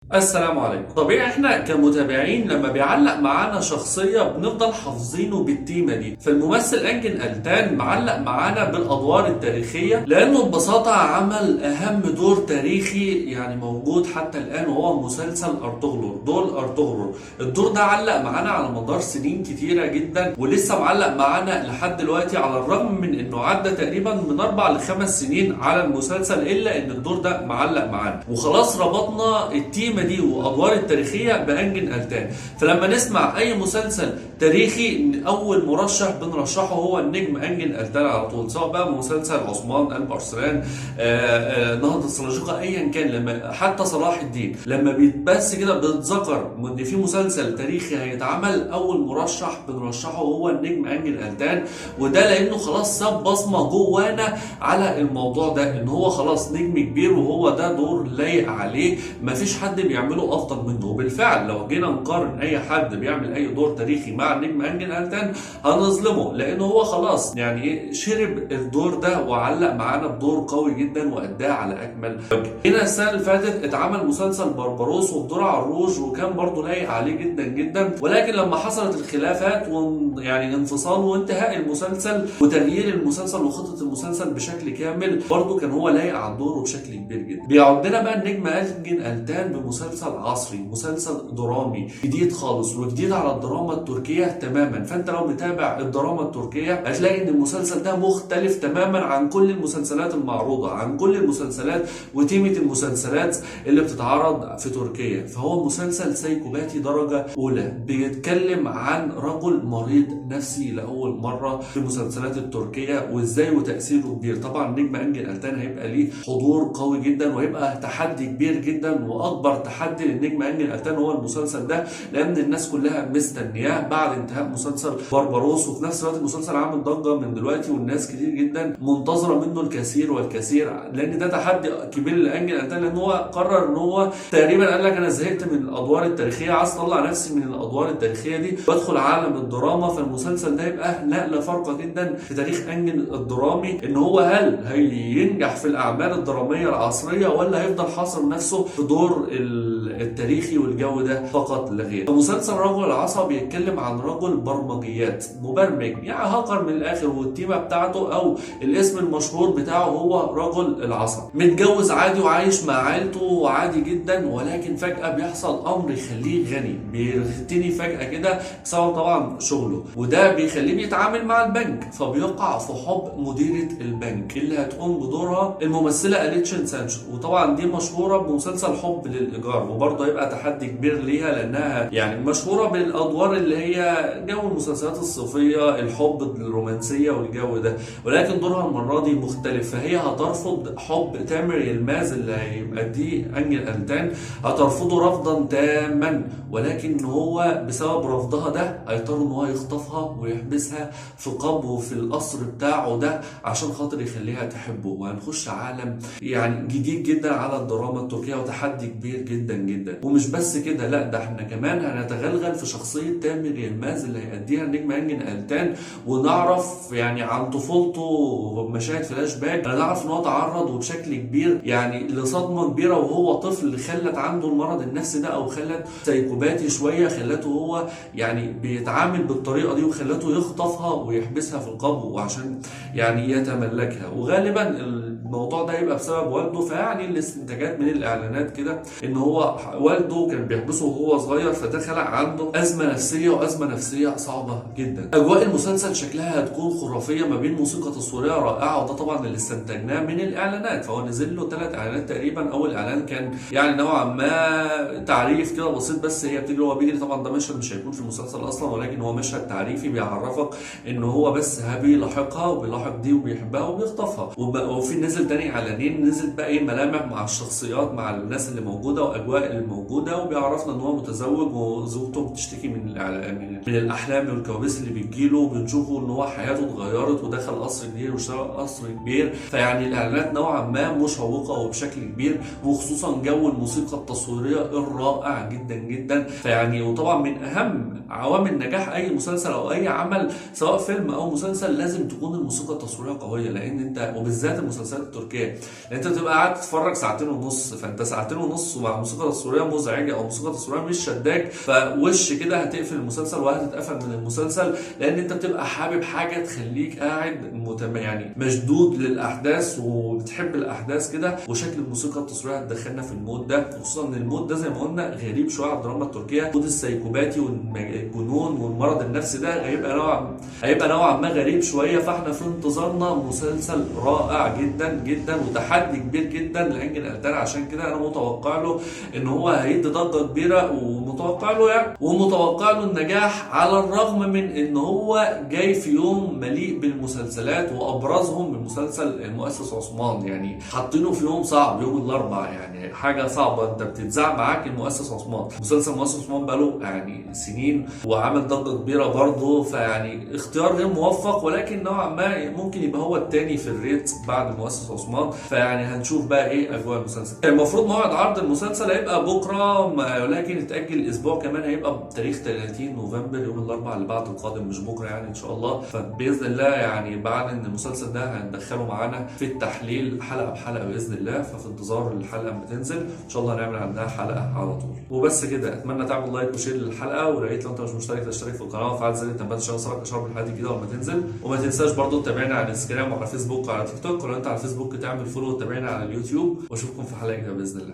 السلام عليكم. طبيعي احنا كمتابعين لما بيعلق معانا شخصية بنفضل حافظينه بالتيمة دي، فالممثل انجن التان معلق معانا بالادوار التاريخية لانه ببساطة عمل اهم دور تاريخي يعني موجود حتى الان، وهو مسلسل ارطغرل. دور ارطغرل الدور ده علق معانا على مدار سنين كتيرة جدا، ولسه معلق معانا لحد دلوقتي على الرغم من انه عدى تقريبا من 4 ل5 سنين على المسلسل، الا ان الدور ده معلق معانا وخلاص ربطنا التيمة دي وادوار التاريخيه بانجن التان. فلما نسمع اي مسلسل تاريخي اول مرشح بنرشحه هو النجم انجن التان على طول، سواء بقى مسلسل عثمان البرسلان، نهضه السلاجقه، ايا كان. لما حتى صلاح الدين لما بيتبس كده بيتذكر ان في مسلسل تاريخي هيتعمل، اول مرشح بنرشحه هو النجم انجن التان. وده لانه خلاص ساب بصمه جوانا على الموضوع ده، ان هو خلاص نجم كبير وهو ده دور لايق عليه، مفيش حد بيعمله افضل منه. وبالفعل لو جينا نقارن اي حد بيعمل اي دور تاريخي مع النجم انجن التان هنظلمه، لانه هو خلاص يعني ايه شرب الدور ده وعلق معانا بدور قوي جدا واداه على اكمل وجه. هنا السنه اللي فاتت اتعمل مسلسل بربروس والدور عروج، وكان برضه لايق عليه جدا جدا، ولكن لما حصلت الخلافات يعني انفصال وانتهاء المسلسل وتغيير المسلسل وخطه المسلسل بشكل كامل، برضه كان هو لايق على دوره بشكل كبير جدا. بيعدنا بقى النجم انجن التان بمسلسل عصري، مسلسل درامي جديد خالص وجديد على الدراما التركية تماما. فانت لو متابع الدراما التركية هتلاقي ان المسلسل ده مختلف تماما عن كل المسلسلات المعروضة، عن كل المسلسلات وتيمة المسلسلات اللي بتتعرض في تركيا. فهو مسلسل سايكوباتي درجة اولى، بيتكلم عن رجل مريض نفسي لأول مرة في المسلسلات التركية وازاي وتأثيره كبير. طبعا نجم انجل التان هيبقى ليه حضور قوي جدا وهيبقى تحدي كبير جدا، واكبر تحدي للنجم انجل التان هو المسلسل ده، لان الناس كلها مستنياه بعد انتهاء مسلسل بربروس. وفي نفس الوقت المسلسل عامل ضجه من دلوقتي والناس كتير جدا منتظره منه الكثير والكثير، لان ده تحدي كبير لانجل التان، لان هو قرر ان هو تقريبا قال لك انا زهقت من الادوار التاريخيه، عايز اطلع نفسي من الادوار التاريخيه دي وادخل عالم الدراما. فالمسلسل ده يبقى نقله فارقه جدا في تاريخ انجل الدرامي، ان هو هل هينجح في الاعمال الدراميه العصريه ولا هيفضل حاصر نفسه في دور التاريخي والجو ده فقط لا غير. مسلسل رجل العصا بيتكلم عن رجل برمجيات، مبرمج يعني هاكر من الاخر، والتيمه بتاعته او الاسم المشهور بتاعه هو رجل العصا. متجوز عادي وعايش مع عيلته وعادي جدا، ولكن فجاه بيحصل امر يخليه غني، بيغتني فجاه كده بسبب طبعا شغله، وده بيخليه بيتعامل مع البنك، فبيقع في حب مديره البنك اللي هتقوم بدورها الممثله اليتشن سانشو. وطبعا دي مشهوره بمسلسل حب للايجار، وبرضه هيبقى تحدي كبير ليها لانها يعني مشهوره بالادوار اللي هي جو المسلسلات الصيفيه، الحب الرومانسيه والجو ده، ولكن دورها المره دي مختلف. فهي هترفض حب تامر يلماز اللي هيأديه انجل التان، هترفضه رفضا تاما، ولكن هو بسبب رفضها ده هيضطر ان هو يخطفها ويحبسها في قبو في القصر بتاعه ده عشان خاطر يخليها تحبه. وهنخش عالم يعني جديد جدا على الدراما التركيه وتحدي كبير جدا جدا. ومش بس كده، لا ده احنا كمان هنتغلغل في شخصيه تامر يلماز اللي هيأديها النجم انجن التان، ونعرف يعني عن طفولته ومشاهد فلاش باك. هنعرف ان هو تعرض وبشكل كبير يعني لصدمه كبيره وهو طفل، خلت عنده المرض النفسي ده او خلت سايكوباتي شويه، خلته هو يعني بيتعامل بالطريقه دي وخلته يخطفها ويحبسها في القبو عشان يعني يتملكها. وغالبا الموضوع ده يبقى بسبب والده. فيعني الاستنتاجات من الاعلانات كده ان هو والده كان بيحبسه وهو صغير، فده خلق عنده ازمه نفسيه، وازمه نفسيه صعبه جدا. اجواء المسلسل شكلها هتكون خرافيه ما بين موسيقى تصويريه رائعه، وده طبعا اللي استنتجناه من الاعلانات. فهو نزل له 3 اعلانات تقريبا. اول اعلان كان يعني نوعا ما تعريف كده بسيط، بس هي بتجري وهو بيجري، طبعا ده مشهد مش هيكون في المسلسل اصلا، ولكن هو مشهد تعريفي بيعرفك ان هو بس بيلاحقها وبيلاحق دي وبيحبها وبيخطفها. وفي نزل تاني اعلانين، نزل بقى ايه ملامح مع الشخصيات مع الناس اللي موجوده واجواء اللي موجوده، وبيعرفنا ان هو متزوج وزوجته بتشتكي من الاحلام والكوابيس اللي بتجيله، وبنشوفه ان هو حياته اتغيرت ودخل قصر كبير واشترى قصر كبير. فيعني الاعلانات نوعا ما مشوقه وبشكل كبير، وخصوصا جو الموسيقى التصويريه الرائع جدا جدا. فيعني وطبعا من اهم عوامل نجاح اي مسلسل او اي عمل سواء فيلم او مسلسل لازم تكون الموسيقى التصويريه قويه، لان انت وبالذات المسلسلات التركيه، لان انت بتبقى قاعد تتفرج ساعتين ونص، فانت ساعتين ونص ومع موسيقى تصويريه مزعجه او موسيقى تصويريه مش شداك، فوش كده هتقفل المسلسل وهتتقفل من المسلسل، لان انت بتبقى حابب حاجه تخليك قاعد يعني مشدود للاحداث وبتحب الاحداث كده، وشكل الموسيقى التصويريه هتدخلنا في المود ده، خصوصا ان المود ده زي ما قلنا غريب شويه على الدراما التركيه، مود السيكوباتي والجنون والمرض النفسي ده هيبقى نوعا ما غريب شويه، فاحنا في انتظارنا مسلسل رائع جدا جدا وتحدي كبير جدا لانجن التان، عشان كده انا متوقع له ان هو هيدي ضجه كبيره، ومتوقع له النجاح، على الرغم من ان هو جاي في يوم مليء بالمسلسلات، وابرزهم بمسلسل المؤسس عثمان، يعني حاطينه في يوم صعب، يوم الاربعاء، يعني حاجه صعبه، انت بتتذاع معاك المؤسس عثمان، مسلسل المؤسس عثمان بقاله يعني سنين وعمل ضجه كبيره برضه، فيعني اختيار غير موفق، ولكن نوعا ما ممكن يبقى هو الثاني في الريت بعد المؤسس عثمان، فيعني هنشوف بقى ايه اجواء المسلسل. المفروض موعد عرض المسلسل هيبقى بكره، ولكن اتاجل اسبوع كمان، هيبقى بتاريخ 30 نوفمبر يوم الاربعاء اللي بعد القادم، مش بكره يعني ان شاء الله، فباذن الله يعني بعد ان المسلسل ده هندخله معانا في التحليل حلقه بحلقه باذن الله، ففي انتظار الحلقه لما تنزل ان شاء الله هنعمل عنها حلقه على طول. وبس كده، اتمنى تعمل لايك وشير للحلقه، ويا ريت لو انت مش مشترك تشترك في القناه وفعل زر التنبيهات عشان يوصلك اشعار بالحلقات الجديده لما تنزل، وما تنساش برضو تتابعنا على الانستجرام وعلى فيسبوك وعلى تيك توك، ولو انت على الفيسبوك تعمل فولو وتتابعنا على اليوتيوب، واشوفكم في حلقه جديده باذن الله.